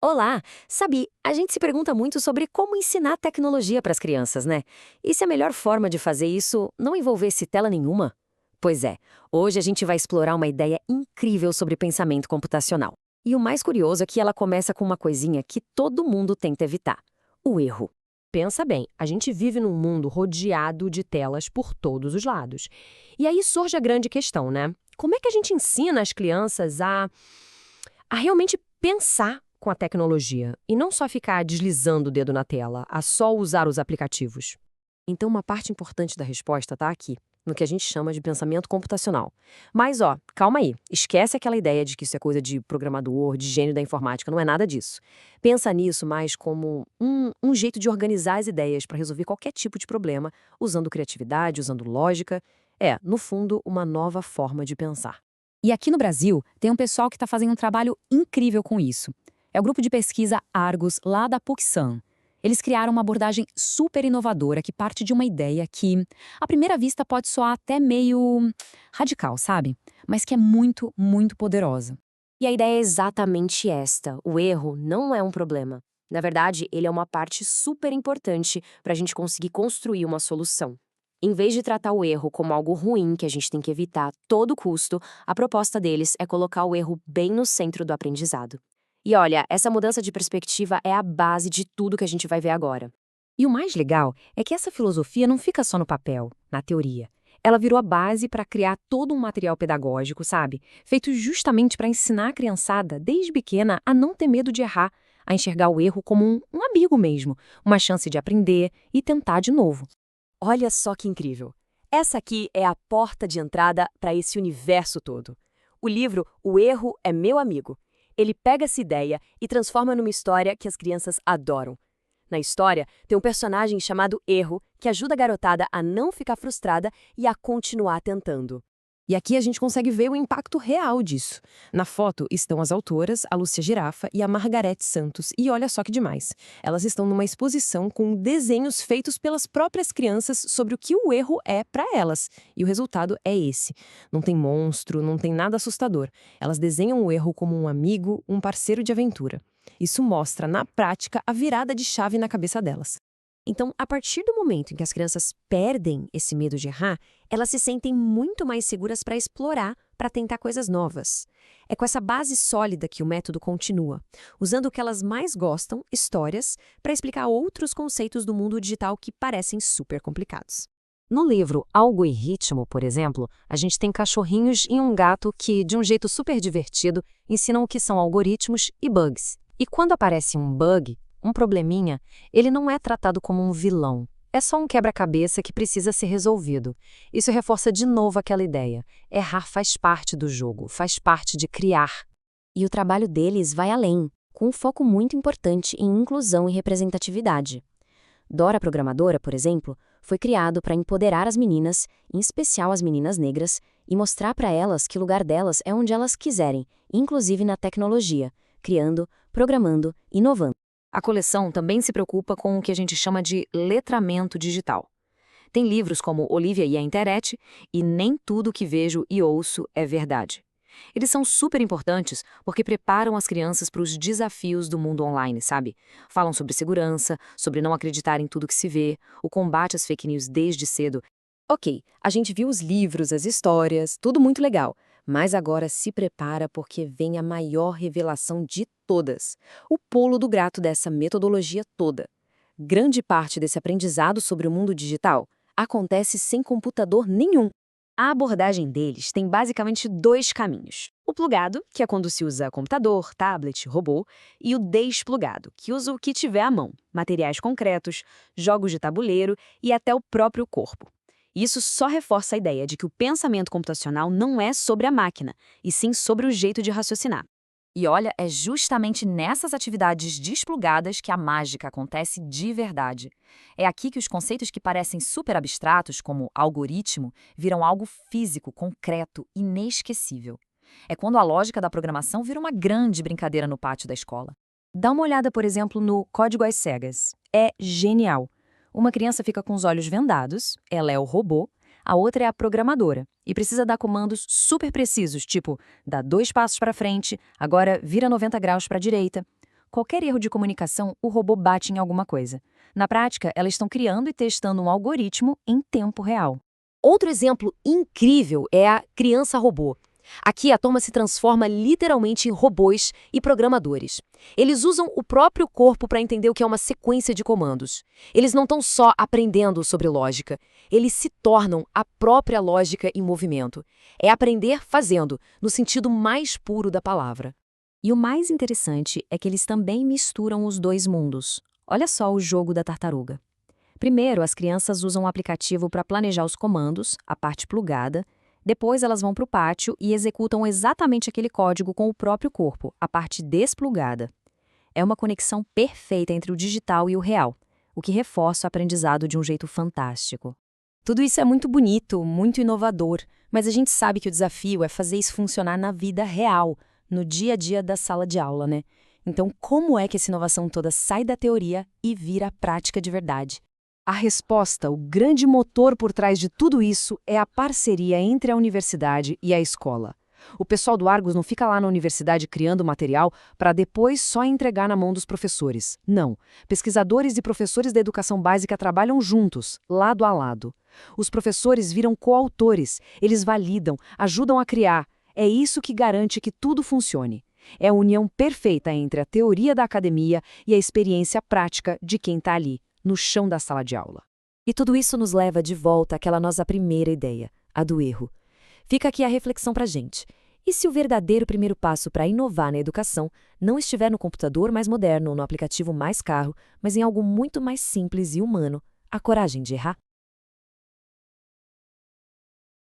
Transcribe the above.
Olá! Sabe, a gente se pergunta muito sobre como ensinar tecnologia para as crianças, né? E se a melhor forma de fazer isso não envolvesse tela nenhuma? Pois é, hoje a gente vai explorar uma ideia incrível sobre pensamento computacional. E o mais curioso é que ela começa com uma coisinha que todo mundo tenta evitar: o erro. Pensa bem, a gente vive num mundo rodeado de telas por todos os lados. E aí surge a grande questão, né? Como é que a gente ensina as crianças a realmente pensar com a tecnologia e não só ficar deslizando o dedo na tela, a só usar os aplicativos? Então, uma parte importante da resposta está aqui, no que a gente chama de pensamento computacional. Mas, ó, calma aí, esquece aquela ideia de que isso é coisa de programador, de gênio da informática, não é nada disso. Pensa nisso mais como um jeito de organizar as ideias para resolver qualquer tipo de problema, usando criatividade, usando lógica. É, no fundo, uma nova forma de pensar. E aqui no Brasil, tem um pessoal que está fazendo um trabalho incrível com isso. É o grupo de pesquisa Argos, lá da PUC-Sam. Eles criaram uma abordagem super inovadora que parte de uma ideia que, à primeira vista, pode soar até meio radical, sabe? Mas que é muito, muito poderosa. E a ideia é exatamente esta: o erro não é um problema. Na verdade, ele é uma parte super importante para a gente conseguir construir uma solução. Em vez de tratar o erro como algo ruim que a gente tem que evitar a todo custo, a proposta deles é colocar o erro bem no centro do aprendizado. E olha, essa mudança de perspectiva é a base de tudo que a gente vai ver agora. E o mais legal é que essa filosofia não fica só no papel, na teoria. Ela virou a base para criar todo um material pedagógico, sabe? Feito justamente para ensinar a criançada, desde pequena, a não ter medo de errar, a enxergar o erro como um amigo mesmo, uma chance de aprender e tentar de novo. Olha só que incrível! Essa aqui é a porta de entrada para esse universo todo. O livro O Erro é Meu Amigo. Ele pega essa ideia e transforma numa história que as crianças adoram. Na história, tem um personagem chamado Erro que ajuda a garotada a não ficar frustrada e a continuar tentando. E aqui a gente consegue ver o impacto real disso. Na foto estão as autoras, a Lúcia Girafa e a Margarete Santos. E olha só que demais. Elas estão numa exposição com desenhos feitos pelas próprias crianças sobre o que o erro é para elas. E o resultado é esse. Não tem monstro, não tem nada assustador. Elas desenham o erro como um amigo, um parceiro de aventura. Isso mostra, na prática, a virada de chave na cabeça delas. Então, a partir do momento em que as crianças perdem esse medo de errar, elas se sentem muito mais seguras para explorar, para tentar coisas novas. É com essa base sólida que o método continua, usando o que elas mais gostam, histórias, para explicar outros conceitos do mundo digital que parecem super complicados. No livro Algo e Ritmo, por exemplo, a gente tem cachorrinhos e um gato que, de um jeito super divertido, ensinam o que são algoritmos e bugs. E quando aparece um bug, um probleminha, ele não é tratado como um vilão. É só um quebra-cabeça que precisa ser resolvido. Isso reforça de novo aquela ideia. Errar faz parte do jogo, faz parte de criar. E o trabalho deles vai além, com um foco muito importante em inclusão e representatividade. Dora Programadora, por exemplo, foi criado para empoderar as meninas, em especial as meninas negras, e mostrar para elas que o lugar delas é onde elas quiserem, inclusive na tecnologia, criando, programando, inovando. A coleção também se preocupa com o que a gente chama de letramento digital. Tem livros como Olivia e a Internet e Nem Tudo que Vejo e Ouço é Verdade. Eles são super importantes porque preparam as crianças para os desafios do mundo online, sabe? Falam sobre segurança, sobre não acreditar em tudo que se vê, o combate às fake news desde cedo. Ok, a gente viu os livros, as histórias, tudo muito legal. Mas agora se prepara porque vem a maior revelação de todas. O pulo do gato dessa metodologia toda. Grande parte desse aprendizado sobre o mundo digital acontece sem computador nenhum. A abordagem deles tem basicamente dois caminhos. O plugado, que é quando se usa computador, tablet, robô, e o desplugado, que usa o que tiver à mão, materiais concretos, jogos de tabuleiro e até o próprio corpo. Isso só reforça a ideia de que o pensamento computacional não é sobre a máquina, e sim sobre o jeito de raciocinar. E olha, é justamente nessas atividades desplugadas que a mágica acontece de verdade. É aqui que os conceitos que parecem super abstratos, como algoritmo, viram algo físico, concreto, inesquecível. É quando a lógica da programação vira uma grande brincadeira no pátio da escola. Dá uma olhada, por exemplo, no Código às Cegas. É genial. Uma criança fica com os olhos vendados, ela é o robô, a outra é a programadora, e precisa dar comandos super precisos, tipo, dá 2 passos para frente, agora vira 90 graus para a direita. qualquer erro de comunicação, o robô bate em alguma coisa. Na prática, elas estão criando e testando um algoritmo em tempo real. Outro exemplo incrível é a criança robô. Aqui a turma se transforma literalmente em robôs e programadores. Eles usam o próprio corpo para entender o que é uma sequência de comandos. Eles não estão só aprendendo sobre lógica, eles se tornam a própria lógica em movimento. É aprender fazendo, no sentido mais puro da palavra. E o mais interessante é que eles também misturam os dois mundos. Olha só o jogo da tartaruga. Primeiro, as crianças usam o aplicativo para planejar os comandos, a parte plugada. Depois, elas vão para o pátio e executam exatamente aquele código com o próprio corpo, a parte desplugada. É uma conexão perfeita entre o digital e o real, o que reforça o aprendizado de um jeito fantástico. Tudo isso é muito bonito, muito inovador, mas a gente sabe que o desafio é fazer isso funcionar na vida real, no dia a dia da sala de aula, né? Então, como é que essa inovação toda sai da teoria e vira prática de verdade? A resposta, o grande motor por trás de tudo isso, é a parceria entre a universidade e a escola. O pessoal do Argos não fica lá na universidade criando material para depois só entregar na mão dos professores. Não. Pesquisadores e professores da educação básica trabalham juntos, lado a lado. Os professores viram coautores, eles validam, ajudam a criar. É isso que garante que tudo funcione. É a união perfeita entre a teoria da academia e a experiência prática de quem está ali, no chão da sala de aula. E tudo isso nos leva de volta àquela nossa primeira ideia, a do erro. Fica aqui a reflexão pra gente. E se o verdadeiro primeiro passo para inovar na educação não estiver no computador mais moderno ou no aplicativo mais caro, mas em algo muito mais simples e humano, a coragem de errar?